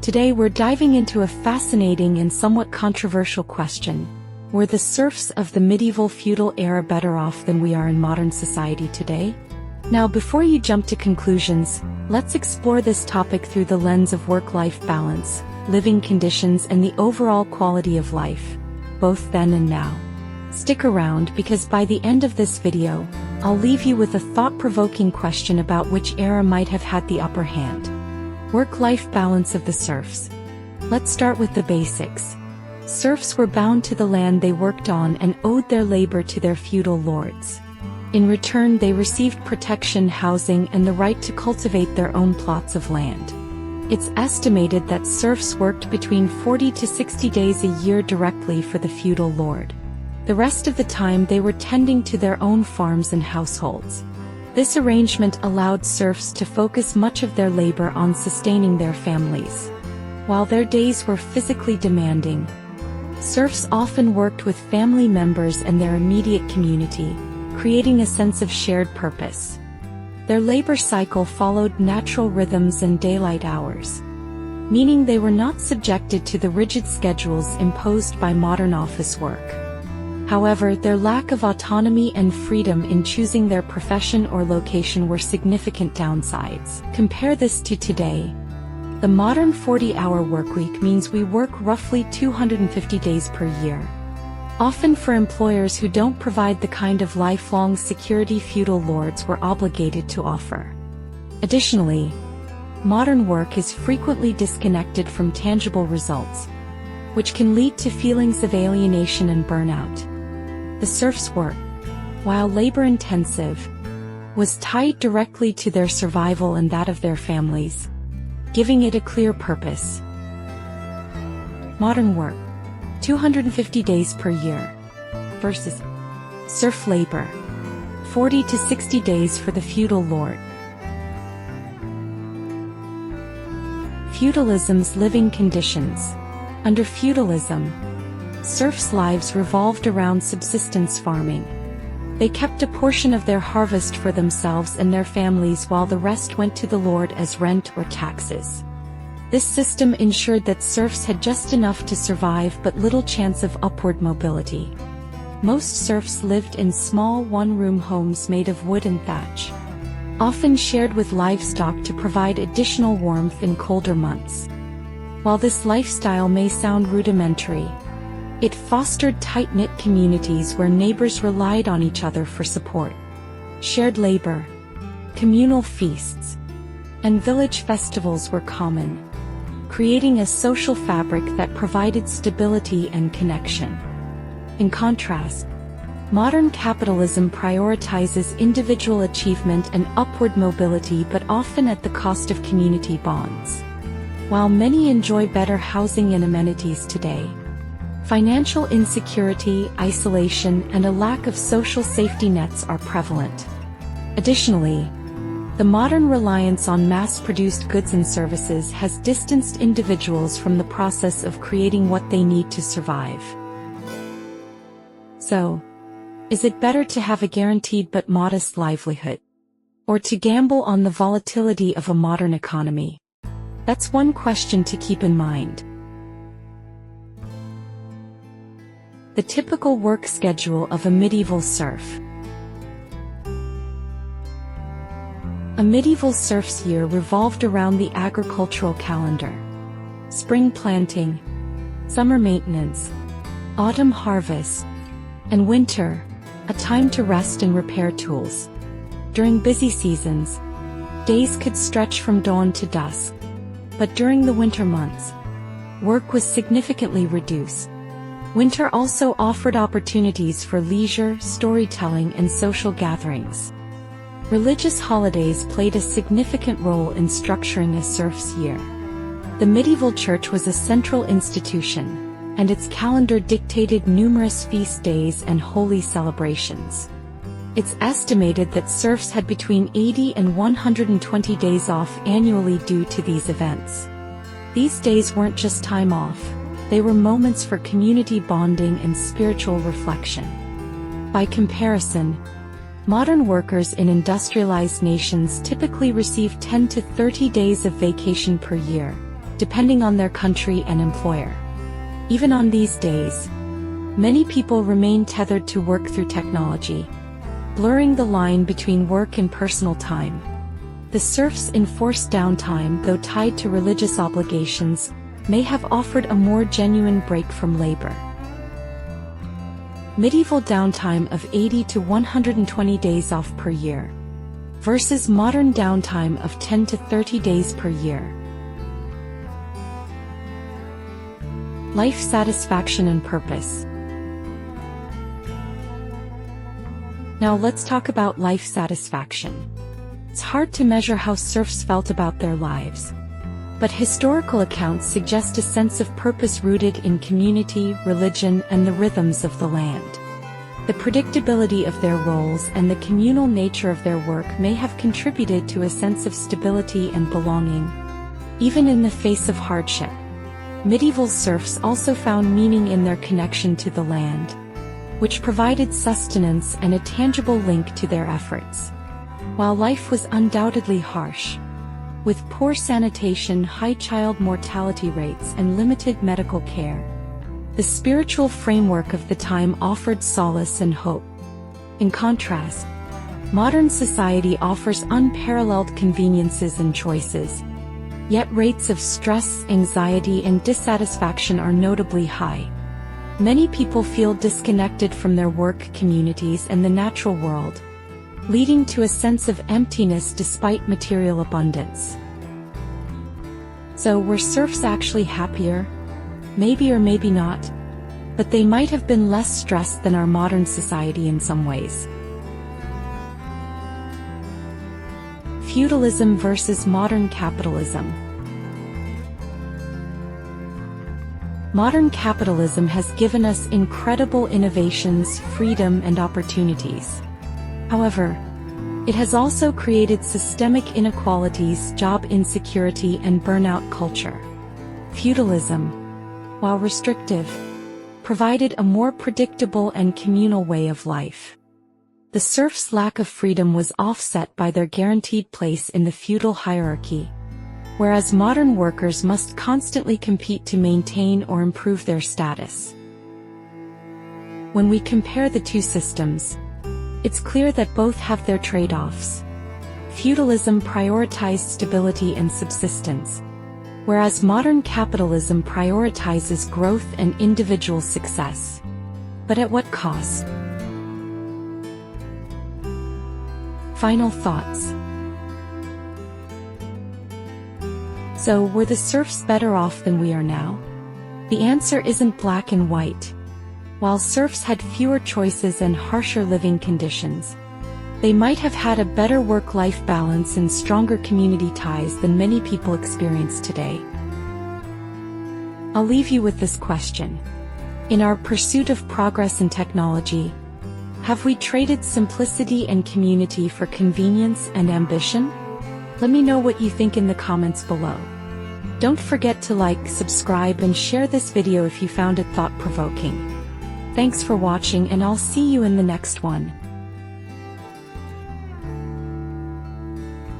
Today we're diving into a fascinating and somewhat controversial question. Were the serfs of the medieval feudal era better off than we are in modern society today? Now, before you jump to conclusions, let's explore this topic through the lens of work-life balance, living conditions, and the overall quality of life, both then and now. Stick around because by the end of this video, I'll leave you with a thought-provoking question about which era might have had the upper hand. Work-life balance of the serfs. Let's start with the basics. Serfs were bound to the land they worked on and owed their labor to their feudal lords. In return, they received protection, housing, and the right to cultivate their own plots of land. It's estimated that serfs worked between 40 to 60 days a year directly for the feudal lord. The rest of the time they were tending to their own farms and households. This arrangement allowed serfs to focus much of their labor on sustaining their families. While their days were physically demanding, serfs often worked with family members and their immediate community, creating a sense of shared purpose. Their labor cycle followed natural rhythms and daylight hours, meaning they were not subjected to the rigid schedules imposed by modern office work. However, their lack of autonomy and freedom in choosing their profession or location were significant downsides. Compare this to today. The modern 40-hour workweek means we work roughly 250 days per year, often for employers who don't provide the kind of lifelong security feudal lords were obligated to offer. Additionally, modern work is frequently disconnected from tangible results, which can lead to feelings of alienation and burnout. The serfs' work, while labor-intensive, was tied directly to their survival and that of their families, giving it a clear purpose. Modern work, 250 days per year, versus serf labor, 40 to 60 days for the feudal lord. Feudalism's living conditions. Under feudalism, serfs' lives revolved around subsistence farming. They kept a portion of their harvest for themselves and their families while the rest went to the lord as rent or taxes. This system ensured that serfs had just enough to survive but little chance of upward mobility. Most serfs lived in small one-room homes made of wood and thatch, often shared with livestock to provide additional warmth in colder months. While this lifestyle may sound rudimentary, it fostered tight-knit communities where neighbors relied on each other for support. Shared labor, communal feasts, and village festivals were common, creating a social fabric that provided stability and connection. In contrast, modern capitalism prioritizes individual achievement and upward mobility, but often at the cost of community bonds. While many enjoy better housing and amenities today, financial insecurity, isolation, and a lack of social safety nets are prevalent. Additionally, the modern reliance on mass-produced goods and services has distanced individuals from the process of creating what they need to survive. So, is it better to have a guaranteed but modest livelihood, or to gamble on the volatility of a modern economy? That's one question to keep in mind. The typical work schedule of a medieval serf. A medieval serf's year revolved around the agricultural calendar. Spring planting, summer maintenance, autumn harvest, and winter, a time to rest and repair tools. During busy seasons, days could stretch from dawn to dusk, but during the winter months, work was significantly reduced. Winter also offered opportunities for leisure, storytelling, and social gatherings. Religious holidays played a significant role in structuring a serf's year. The medieval church was a central institution, and its calendar dictated numerous feast days and holy celebrations. It's estimated that serfs had between 80 and 120 days off annually due to these events. These days weren't just time off. They were moments for community bonding and spiritual reflection. By comparison, modern workers in industrialized nations typically receive 10 to 30 days of vacation per year, depending on their country and employer. Even on these days, many people remain tethered to work through technology, blurring the line between work and personal time. The serfs' enforced downtime, though tied to religious obligations, may have offered a more genuine break from labor. Medieval downtime of 80 to 120 days off per year versus modern downtime of 10 to 30 days per year. Life satisfaction and purpose. Now let's talk about life satisfaction. It's hard to measure how serfs felt about their lives, but historical accounts suggest a sense of purpose rooted in community, religion, and the rhythms of the land. The predictability of their roles and the communal nature of their work may have contributed to a sense of stability and belonging, even in the face of hardship. Medieval serfs also found meaning in their connection to the land, which provided sustenance and a tangible link to their efforts. While life was undoubtedly harsh, with poor sanitation, high child mortality rates, and limited medical care, the spiritual framework of the time offered solace and hope. In contrast, modern society offers unparalleled conveniences and choices, yet rates of stress, anxiety, and dissatisfaction are notably high. Many people feel disconnected from their work communities and the natural world, leading to a sense of emptiness despite material abundance. So were serfs actually happier? Maybe or maybe not, but they might have been less stressed than our modern society in some ways. Feudalism versus modern capitalism. Modern capitalism has given us incredible innovations, freedom, and opportunities. However, it has also created systemic inequalities, job insecurity, and burnout culture. Feudalism, while restrictive, provided a more predictable and communal way of life. The serfs' lack of freedom was offset by their guaranteed place in the feudal hierarchy, whereas modern workers must constantly compete to maintain or improve their status. When we compare the two systems, it's clear that both have their trade-offs. Feudalism prioritized stability and subsistence, whereas modern capitalism prioritizes growth and individual success. But at what cost? Final thoughts. So, were the serfs better off than we are now? The answer isn't black and white. While serfs had fewer choices and harsher living conditions, they might have had a better work-life balance and stronger community ties than many people experience today. I'll leave you with this question. In our pursuit of progress and technology, have we traded simplicity and community for convenience and ambition? Let me know what you think in the comments below. Don't forget to like, subscribe, and share this video if you found it thought-provoking. Thanks for watching, and I'll see you in the next one.